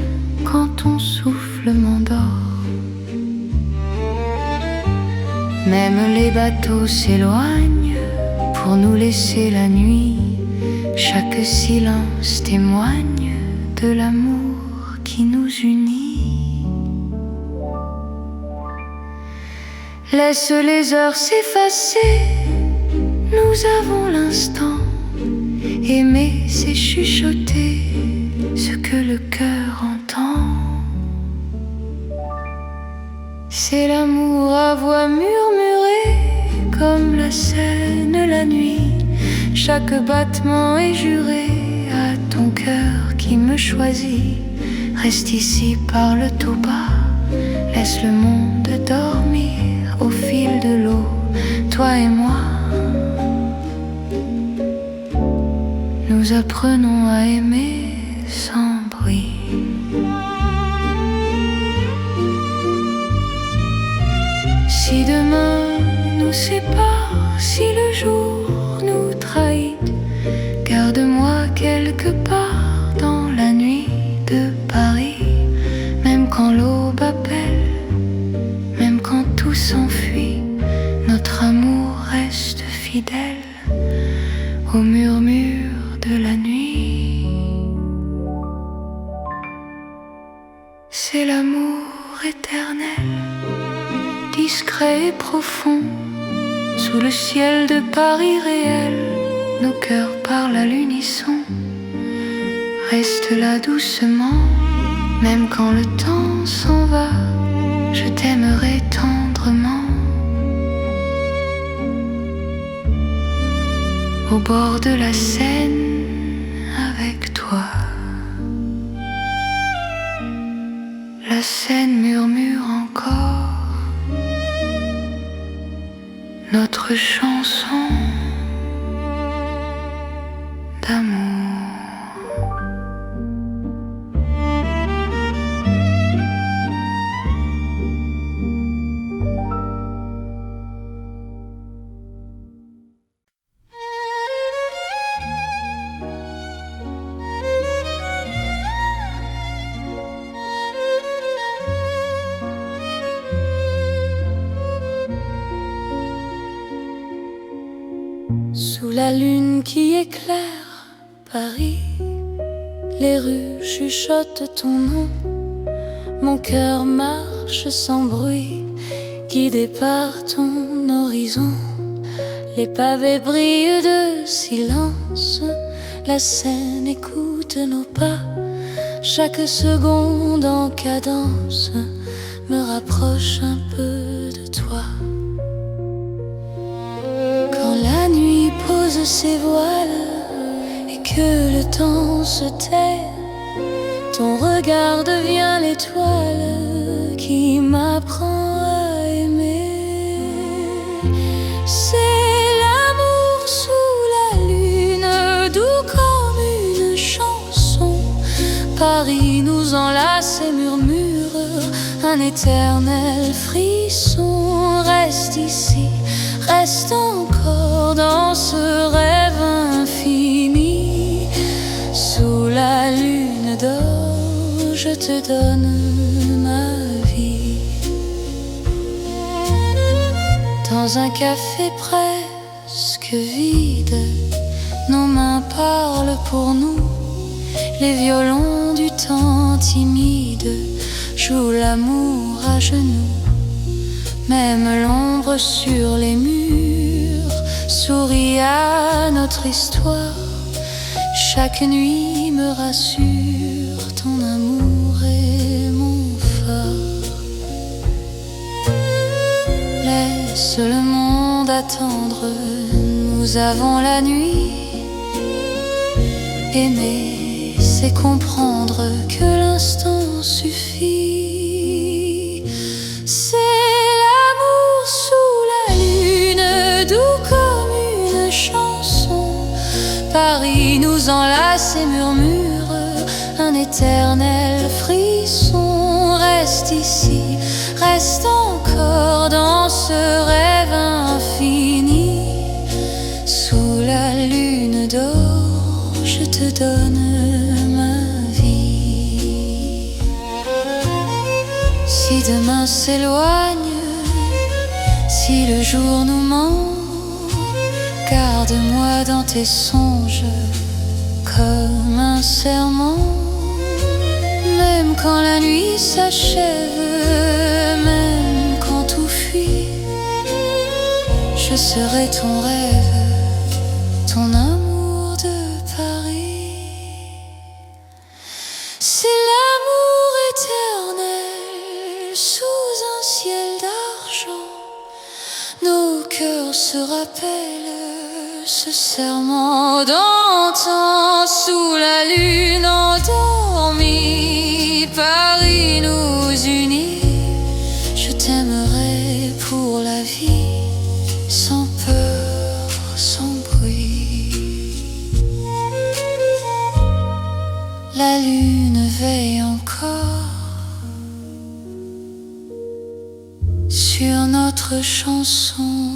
quand ton souffle m'endort. Même les bateaux s'éloignent pour nous laisser la nuit. Chaque silence témoigne de l'amour qui nous unit. Laisse les heures s'effacer, nous avons l'instant. Aimer, c'est chuchoter ce que le cœur entend. C'est l'amour à voix murmurée comme la Seine la nuit. Chaque battement est juré à ton cœur qui me choisit. Reste ici, parle tout bas, laisse le monde dormir au fil de l'eau, toi et moi. Nous apprenons à aimer sans bruit. Si demain nous sépare, si le jour nous trahit, garde-moi quelque part dans la nuit de Paris. Même quand l'aube appelle, même quand tout s'enfuit, notre amour reste fidèle au murmure de la nuit. C'est l'amour éternel, discret et profond, sous le ciel de Paris réel. Nos cœurs parlent à l'unisson. Reste là doucement, même quand le temps s'en va, je t'aimerai tendrement. Au bord de la Seine avec toi. La Seine murmure encore notre chanson d'amour. Sous la lune qui éclaire Paris, les rues chuchotent ton nom. Mon cœur marche sans bruit, guidé par ton horizon. Les pavés brillent de silence, la Seine écoute nos pas. Chaque seconde en cadence me rapproche un peu de toi. Quand la nuit pose ses voiles et que le temps se tait, ton regard devient l'étoile qui m'apprend à aimer. C'est l'amour sous la lune, doux comme une chanson. Paris nous enlace et murmure un éternel frisson. Reste ici, reste encore dans ce rêve infini. Sous la lune d'or, je te donne ma vie. Dans un café presque vide, nos mains parlent pour nous. Les violons du temps timide jouent l'amour à genoux. Même l'ombre sur les murs sourit à notre histoire. Chaque nuit me rassure, ton amour est mon phare. Laisse le monde attendre, nous avons la nuit. Aimer, c'est comprendre que l'instant suffit. C'est l'amour sous la lune, doux comme une chanson. Paris nous enlace et murmure un éternel frisson. Reste ici, reste encore dans ce rêve infini. Sous la lune d'or, je te donne ma vie. Si demain s'éloigne, si le jour nous ment, garde-moi dans tes songes comme un serment. Même quand la nuit s'achève, même quand tout fuit, je serai ton rêve, ton amour de Paris. C'est l'amour éternel sous un ciel d'argent. Nos cœurs se rappellent ce serment d'antan. Sous la lune endormie, Paris nous unit. Je t'aimerai pour la vie, sans peur, sans bruit. La lune veille encore sur notre chanson.